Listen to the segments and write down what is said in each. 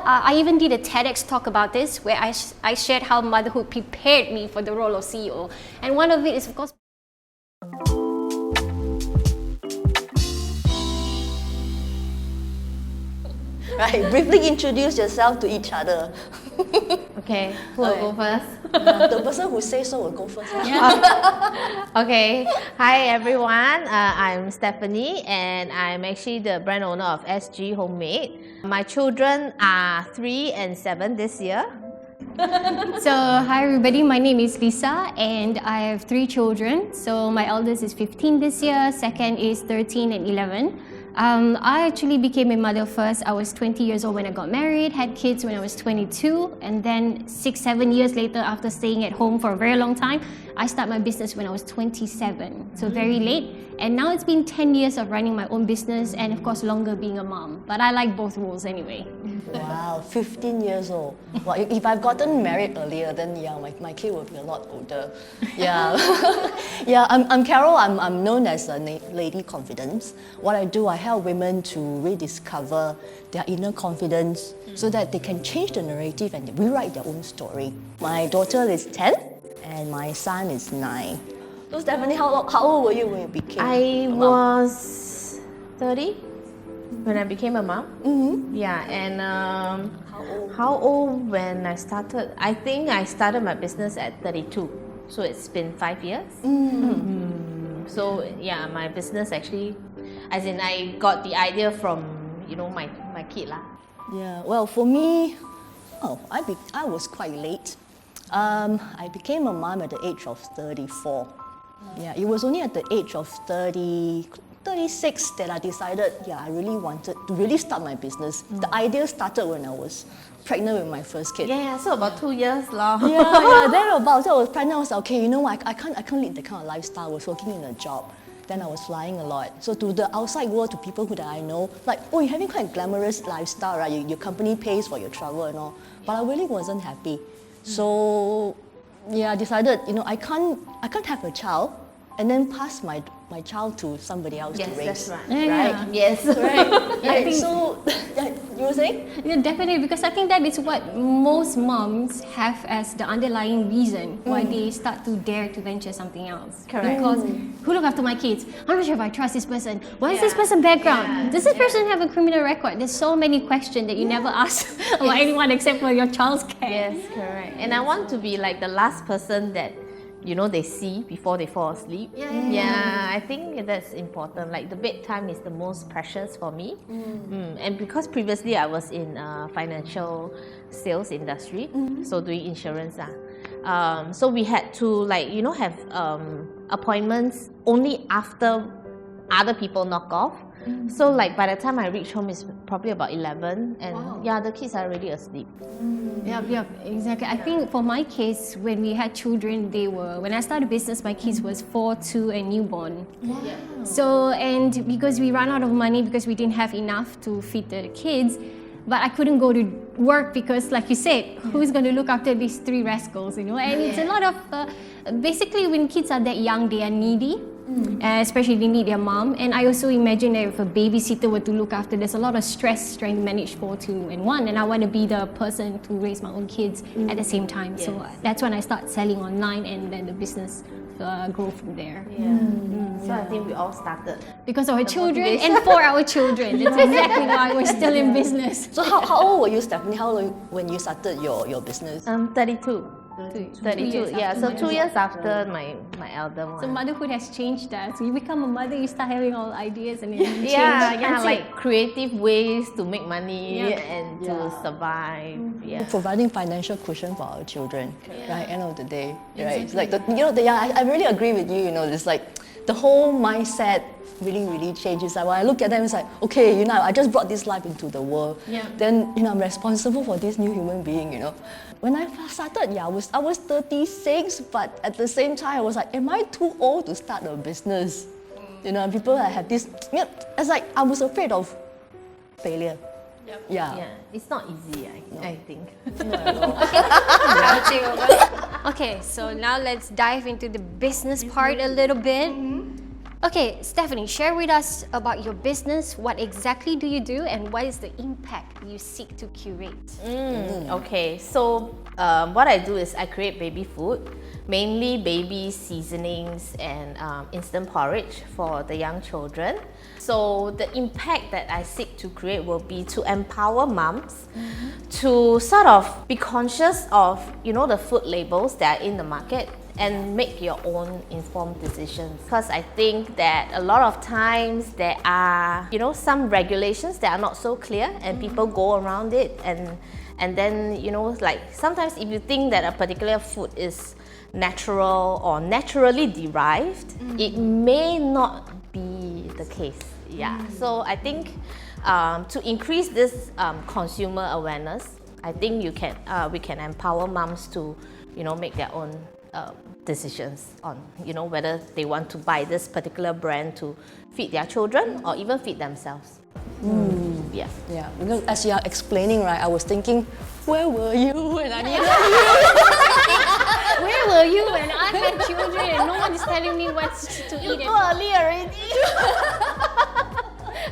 I even did a TEDx talk about this where I shared how motherhood prepared me for the role of CEO. And one of it is, of course, Right, briefly introduce yourself to each other. Okay, who will go first? The person who says so will go first. Okay, hi everyone. I'm Stephanie and I'm actually the brand owner of SG Homemade. My children are 3 and 7 this year. So, hi everybody, my name is Lisa and I have 3 children. So my eldest is 15 this year, second is 13 and 11. I actually became a mother first. I was 20 years old when I got married, had kids when I was 22, and then 6-7 years later, after staying at home for a very long time, I started my business when I was 27, so very late. And now it's been 10 years of running my own business and of course longer being a mom. But I like both roles anyway. Wow, 15 years old. Well, if I've gotten married earlier, then yeah, my kid will be a lot older. Yeah, yeah. I'm Carol. I'm known as a Lady Confidence. What I do, I help women to rediscover their inner confidence so that they can change the narrative and rewrite their own story. My daughter is 10 and my son is 9. So Stephanie, how old were you when you became I a mom? was 30 when I became a mom. Mm-hmm. Yeah, and how old when I started? I think I started my business at 32. So it's been 5 years. So yeah, my business actually, as in I got the idea from, you know, my kid lah. Yeah, well for me, I was quite late. I became a mom at the age of 34. Yeah, it was only at the age of 36 that I decided, yeah, I really wanted to really start my business. The idea started when I was pregnant with my first kid. Yeah, so about 2 years long. Yeah, thereabouts. So I was pregnant. I was like, okay, you know what? I can't lead that kind of lifestyle. I was working in a job. Then I was flying a lot. So to the outside world, to people who that I know, like, oh, you're having quite a glamorous lifestyle, right? Your company pays for your travel and all. But I really wasn't happy. So yeah, I decided, you know, I can't have a child and then pass my child to somebody else to raise. Yes, that's right. Yeah. Right? Yes. Right. I think- So yeah, you were saying? Yeah, definitely, because I think that is what most moms have as the underlying reason why they start to dare to venture something else. Correct. Because who look after my kids? I'm not sure if I trust this person. What is this Yeah. person background? Yeah. Does this person have a criminal record? There's so many questions that you never ask about anyone except for your child's care. Yes, correct. And I want to be like the last person that, you know, they see before they fall asleep. Yeah, I think that's important. Like the bedtime is the most precious for me. And because previously I was in financial sales industry, so doing insurance. So we had to, like, you know, have appointments only after other people knock off. So like by the time I reach home, it's probably about 11 and yeah, the kids are already asleep. Yep, exactly. I think for my case, when we had children, when I started business, my kids was 4, 2 and newborn. So, and because we ran out of money because we didn't have enough to feed the kids, but I couldn't go to work because, like you said, who's going to look after these 3 rascals, you know? And it's a lot of, basically when kids are that young, they are needy. Especially they need their mom, and I also imagine that if a babysitter were to look after, there's a lot of stress trying to manage 4, 2 and 1, and I want to be the person to raise my own kids at the same time. So that's when I start selling online, and then the business grow from there. So I think we all started. Because of our children and for our children. That's exactly why we're still in business. So how old were you, Stephanie? How old when you started your business? 32. 32, yeah. So 2 years after my elder one. So motherhood has changed that. So you become a mother, you start having all ideas and then you change. yeah, That's it. like creative ways to make money and to survive. Yeah. Providing financial cushion for our children, right? End of the day, right? It's like I really agree with you. You know, it's like the whole mindset really changes. Like when I look at them, it's like, okay, you know, I just brought this life into the world. Then, you know, I'm responsible for this new human being. You know, when I first started, I was 36, but at the same time, I was like, am I too old to start a business? You know, people that have this, you know, it's like I was afraid of failure. Yeah, it's not easy, I think. Okay, so now let's dive into the business part a little bit. Okay, Stephanie, share with us about your business. What exactly do you do, and what is the impact you seek to curate? Okay, so what I do is I create baby food, mainly baby seasonings and instant porridge for the young children. So the impact that I seek to create will be to empower moms to sort of be conscious of, the food labels that are in the market and make your own informed decisions. Because I think that a lot of times there are, some regulations that are not so clear and people go around it, and then, like sometimes if you think that a particular food is natural or naturally derived, it may not be the case. Yeah. So I think to increase this consumer awareness, I think we can empower moms to, make their own decisions on, whether they want to buy this particular brand to feed their children or even feed themselves. Yeah. Yeah, because as you are explaining, right, I was thinking, where were you when I needed Where were you when I had children and no one is telling me what to eat? Too early already.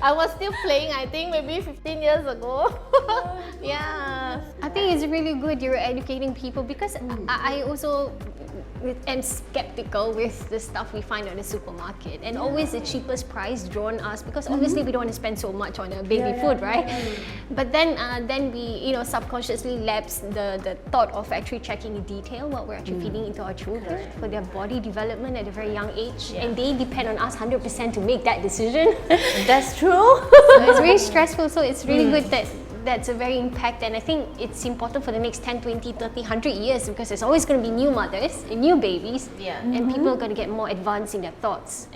I was still playing, I think maybe 15 years ago. Yeah. I think it's really good you're educating people, because I also am skeptical with the stuff we find at the supermarket, and always the cheapest price drawn us, because obviously we don't want to spend so much on a baby food, right? But then we subconsciously lapse the thought of actually checking in detail what we're actually feeding into our children for their body development at a very young age, and they depend on us 100% to make that decision. That's true. So it's very stressful, so it's really good that that's a very impact, and I think it's important for the next 10, 20, 30, 100 years, because there's always going to be new mothers and new babies, and people are going to get more advanced in their thoughts.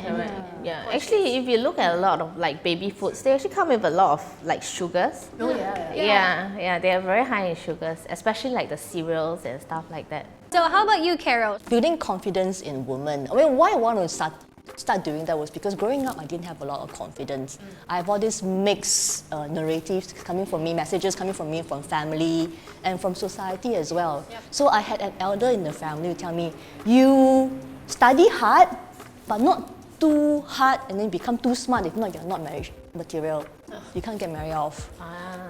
Yeah. Actually, if you look at a lot of like baby foods, they actually come with a lot of like sugars. Yeah, they are very high in sugars, especially like the cereals and stuff like that. So how about you, Carol? building confidence in women. I mean, why I want to start doing that was because growing up I didn't have a lot of confidence. I have all these mixed narratives coming from me, messages coming from me, from family and from society as well. So I had an elder in the family who tell me, you study hard but not too hard and then become too smart. If not, you're not marriage material. You can't get married off.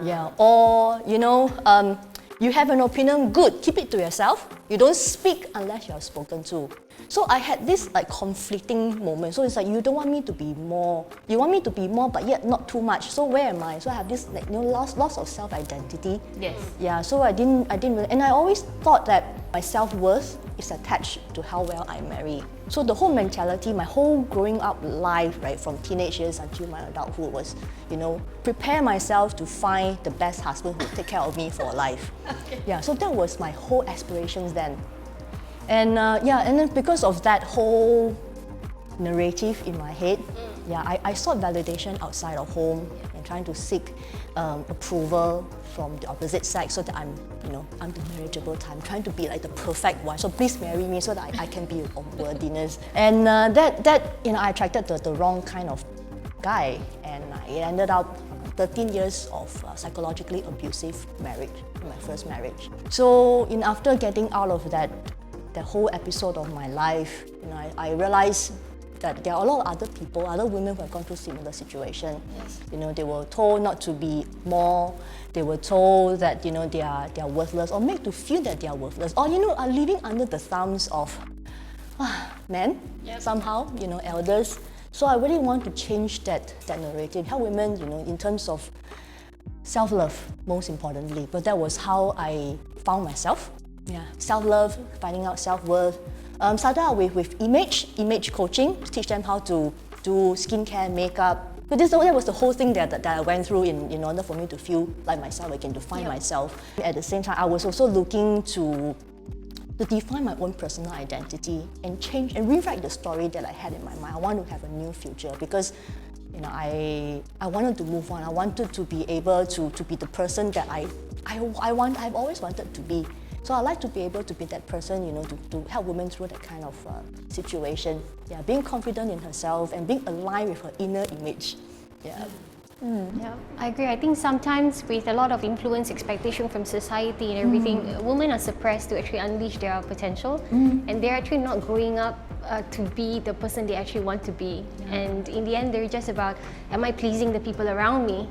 Yeah. Or you have an opinion, good, keep it to yourself. You don't speak unless you're spoken to. So I had this like conflicting moment. So it's like, you don't want me to be more. You want me to be more, but yet not too much. So where am I? So I have this loss of self-identity. Yes. Yeah. So I didn't really, and I always thought that my self-worth is attached to how well I marry. So the whole mentality, my whole growing up life, right, from teenage years until my adulthood was, prepare myself to find the best husband who will take care of me for life. Yeah. So that was my whole aspirations then. And and then because of that whole narrative in my head, I sought validation outside of home and trying to seek approval from the opposite sex so that I'm the marriageable type. I'm trying to be like the perfect wife. So please marry me so that I can be of worthiness. And I attracted the wrong kind of guy, and it ended up 13 years of psychologically abusive marriage, my first marriage. So after getting out of that whole episode of my life, I realized that there are a lot of other people, other women who have gone through similar situation. Yes. They were told not to be more. They were told that they are worthless, or made to feel that they are worthless, or are living under the thumbs of men. Yep. Somehow, elders. So I really want to change that narrative, help women, in terms of self-love, most importantly. But that was how I found myself. Yeah, self-love, finding out self-worth. Started out with image coaching, to teach them how to do skincare, makeup. But that was the whole thing that I went through in order for me to feel like myself again, to find myself. At the same time, I was also looking to define my own personal identity and change and rewrite the story that I had in my mind. I want to have a new future because I wanted to move on. I wanted to be able to be the person that I've always wanted to be. So I like to be able to be that person, to help women through that kind of situation. Yeah, being confident in herself and being aligned with her inner image. Yeah. Yeah, I agree. I think sometimes with a lot of influence, expectation from society and everything, women are suppressed to actually unleash their potential, and they're actually not growing up to be the person they actually want to be. And in the end, they're just about, am I pleasing the people around me?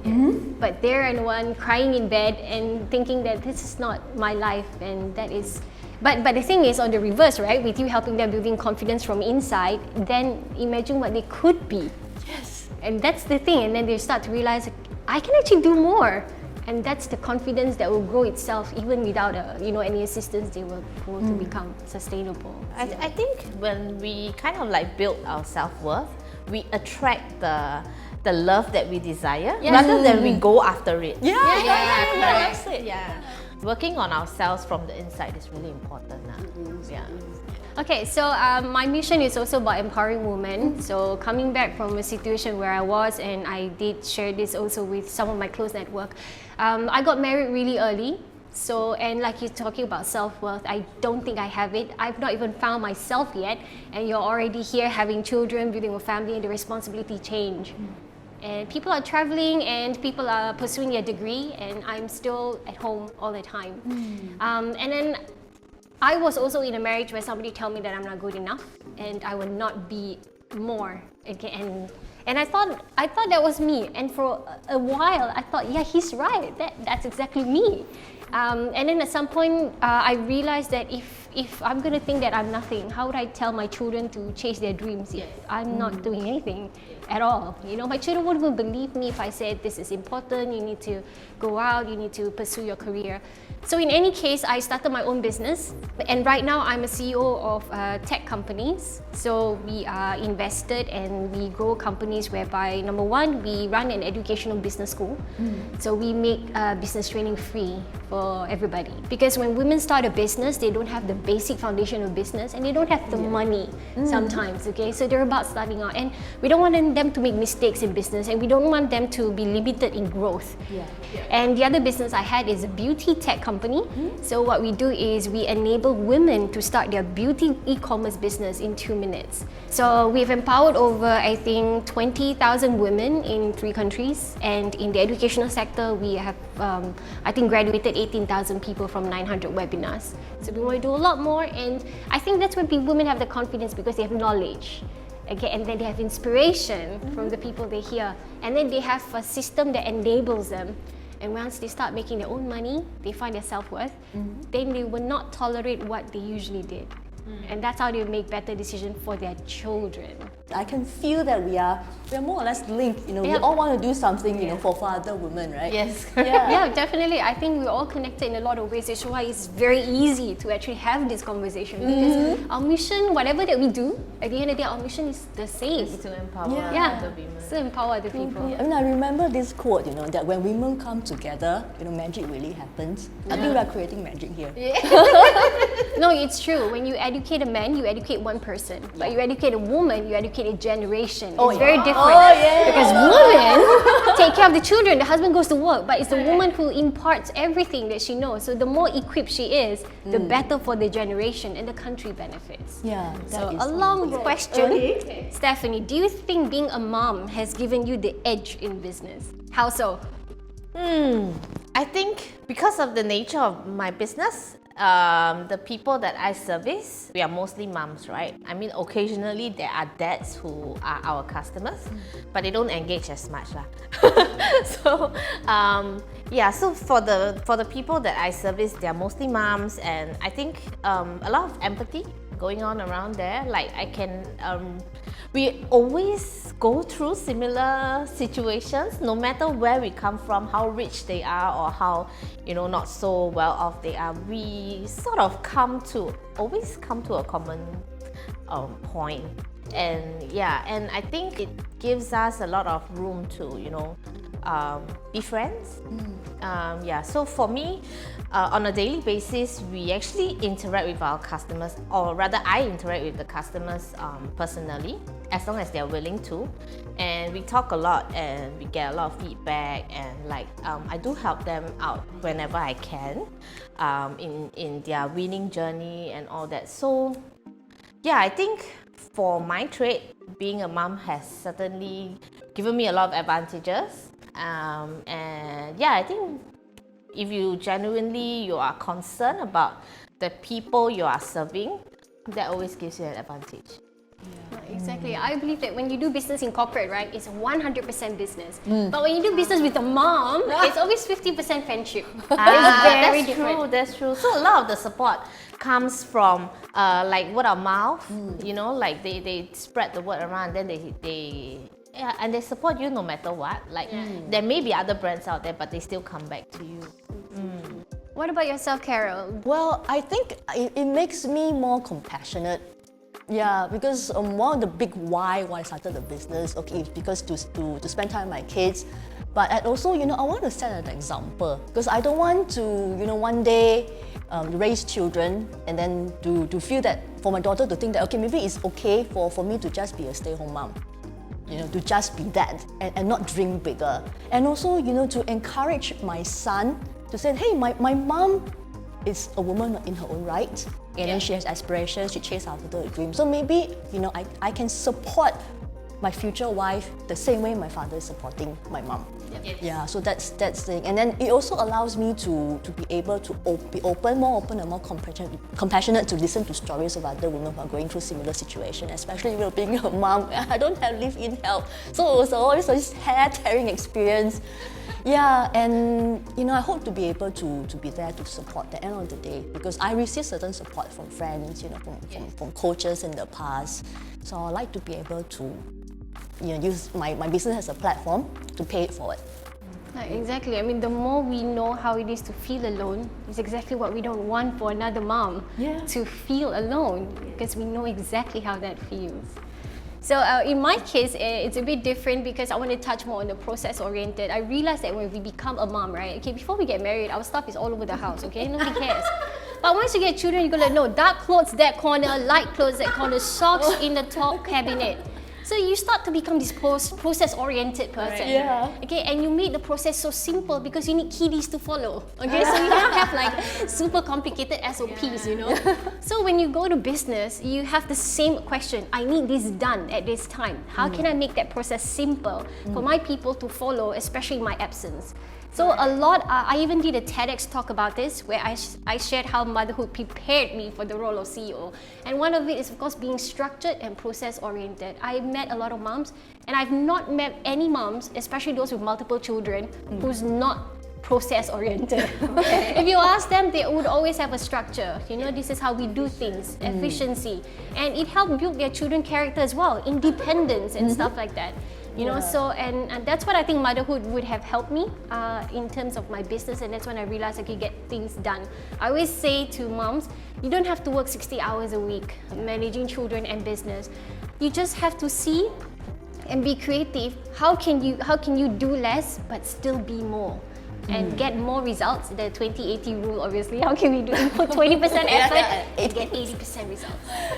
But they're the one crying in bed and thinking that this is not my life, and that is. But the thing is, on the reverse, right? With you helping them building confidence from inside, then imagine what they could be. Yes. And that's the thing, and then they start to realize, I can actually do more. And that's the confidence that will grow itself even without any assistance. They will grow to become sustainable. I think when we kind of like build our self-worth, we attract the love that we desire rather than we go after it. That's it. Yeah. Working on ourselves from the inside is really important. Yeah. Okay, so my mission is also about empowering women. So coming back from a situation where I was, and I did share this also with some of my close network, I got married really early. So, and like you're talking about self-worth, I don't think I have it. I've not even found myself yet, and you're already here having children, building a family, and the responsibility change. And people are traveling and people are pursuing their degree, and I'm still at home all the time. And then I was also in a marriage where somebody told me that I'm not good enough and I will not be more. And I thought that was me. And for a while, I thought, yeah, he's right. That's exactly me. And then at some point, I realized that if I'm going to think that I'm nothing, how would I tell my children to chase their dreams if I'm not doing anything at all? My children wouldn't even believe me if I said this is important, you need to go out, you need to pursue your career. So in any case, I started my own business, and right now I'm a CEO of tech companies. So we are invested and we grow companies whereby, number one, we run an educational business school. So we make business training free for everybody. Because when women start a business, they don't have the basic foundation of business and they don't have the money sometimes, okay? So they're about starting out, and we don't want them to make mistakes in business, and we don't want them to be limited in growth. And the other business I had is a beauty tech company. So what we do is we enable women to start their beauty e-commerce business in 2 minutes. So we've empowered over, I think, 20,000 women in 3 countries. And in the educational sector, we have, I think, graduated 18,000 people from 900 webinars. So we want to do a lot more. And I think that's when women have the confidence, because they have knowledge. Okay, and then they have inspiration from the people they hear. And then they have a system that enables them. And once they start making their own money, they find their self-worth, then they will not tolerate what they usually did. And that's how they make better decisions for their children. I can feel that we are more or less linked. We all want to do something, for other women, right? Yes. Yeah, definitely. I think we're all connected in a lot of ways. That's why it's very easy to actually have this conversation, because our mission, whatever that we do, at the end of the day, our mission is the same. It's to empower other women. To empower other people. I mean, I remember this quote, that when women come together, magic really happens. I think we are creating magic here. No, it's true. When you educate a man, you educate one person. But you educate a woman, you educate a generation. It's very different. Because women take care of the children, the husband goes to work, but it's the woman who imparts everything that she knows. So the more equipped she is, the better for the generation, and the country benefits. Yeah. So a long question. Stephanie, do you think being a mom has given you the edge in business? How so? I think because of the nature of my business, the people that I service, we are mostly moms, right? I mean, occasionally there are dads who are our customers, but they don't engage as much. So, so for the people that I service, they are mostly moms, and I think a lot of empathy going on around there. Like we always go through similar situations, no matter where we come from, how rich they are, or how not so well off they are. We sort of always come to a common point, and I think it gives us a lot of room to be friends. So for me, on a daily basis, we actually interact with our customers, or rather I interact with the customers personally, as long as they're willing to, and we talk a lot and we get a lot of feedback, and I do help them out whenever I can in their winning journey and all that. So I think for my trade, being a mom has certainly given me a lot of advantages. And yeah, I think if you genuinely you are concerned about the people you are serving, that always gives you an advantage. Exactly. I believe that when you do business in corporate, right, it's 100% business. But when you do business with a mom, it's always 50% friendship. It's very That's different. true. That's true. So a lot of the support comes from like word of mouth. You know, like they spread the word around, then they and they support you no matter what. Like there may be other brands out there, but they still come back to you. What about yourself, Carol? Well, I think it makes me more compassionate. Yeah, because one of the big why I started the business, okay, is because to spend time with my kids. But also, you know, I want to set an example because I don't want to, you know, one day raise children and then to feel that for my daughter to think that, okay, maybe it's okay for me to just be a stay-home mom. You know, to just be that and not dream bigger. And also, you know, to encourage my son to say, hey, my mom is a woman in her own right, and then she has aspirations, she chases after her dream. So maybe, you know, I can support my future wife the same way my father is supporting my mom. Yeah, so that's the thing. And then it also allows me to be able to be more open and more compassionate to listen to stories of other women who are going through similar situations, especially, you know, being a mom. I don't have live-in help, so it was always this hair-tearing experience. Yeah, and you know, I hope to be able to be there to support at the end of the day, because I received certain support from friends, you know, from coaches in the past. So I like to be able to, you know, use my business as a platform to pay it forward. Exactly. I mean, the more we know how it is to feel alone, is exactly what we don't want for another mom to feel alone, because we know exactly how that feels. So in my case, it's a bit different because I want to touch more on the process-oriented. I realized that when we become a mom, right? Okay, before we get married, our stuff is all over the house. Okay, nobody cares. But once you get children, you're gonna know dark clothes that corner, light clothes that corner, socks in the top cabinet. So you start to become this process-oriented person. Okay, and you make the process so simple because you need kiddies to follow. Okay, so you don't have like super complicated SOPs, you know. So when you go to business, you have the same question. I need this done at this time. How can I make that process simple for my people to follow, especially in my absence? So a lot, I even did a TEDx talk about this where I shared how motherhood prepared me for the role of CEO. And one of it is, of course, being structured and process-oriented. I met a lot of moms, and I've not met any moms, especially those with multiple children, who's not process-oriented. If you ask them, they would always have a structure. You know, this is how we do things, efficiency. And it helped build their children character as well, independence and stuff like that. You know, so and that's what I think motherhood would have helped me in terms of my business, and that's when I realized I could get things done. I always say to moms, you don't have to work 60 hours a week managing children and business. You just have to see and be creative. How can you do less but still be more? And get more results, the 20-80 rule obviously. How can we put 20% effort and get 80% results?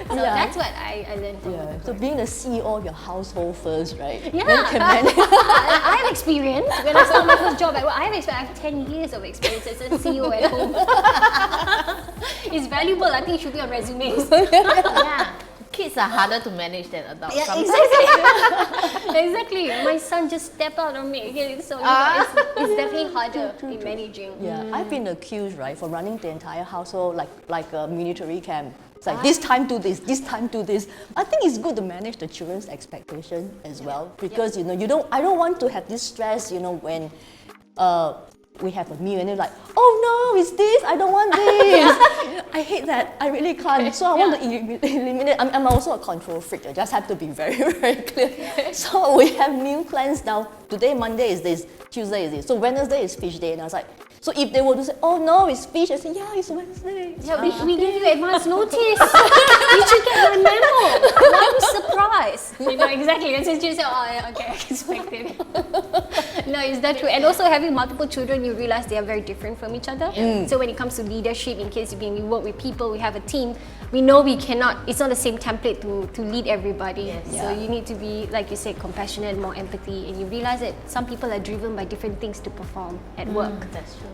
So that's what I learned from motherhood. So being the CEO of your household first, right? Yeah, Then you can manage. I have experience. When I started my first job, I have 10 years of experience as a CEO at home. It's valuable. I think it should be on resumes. Kids are harder to manage than adults. Exactly. My son just stepped out on me. Okay, so you know, it's definitely harder in managing. I've been accused, right, for running the entire household like a military camp. It's like this time do this, this time do this. I think it's good to manage the children's expectation as well, because you know I don't want to have this stress, you know, when we have a meal and they're like, oh no, it's this, I don't want this. I hate that, I really can't. So I want to eliminate. I'm also a control freak, I just have to be very, very clear. So we have meal plans now. Today, Monday is this, Tuesday is this. So Wednesday is fish day, and I was like, so if they were to say, oh no, it's fish, I say, yeah, it's Wednesday. Yeah, we give you advance notice. You should get my memo. Why are you surprised? You know, exactly. And since you say, oh yeah, okay, I expect it. No, is that true? And also having multiple children, you realize they are very different from each other. So when it comes to leadership, in case we work with people, we have a team, we know we cannot, it's not the same template to lead everybody. So you need to be, like you said, compassionate, more empathy, and you realize that some people are driven by different things to perform at work. That's true.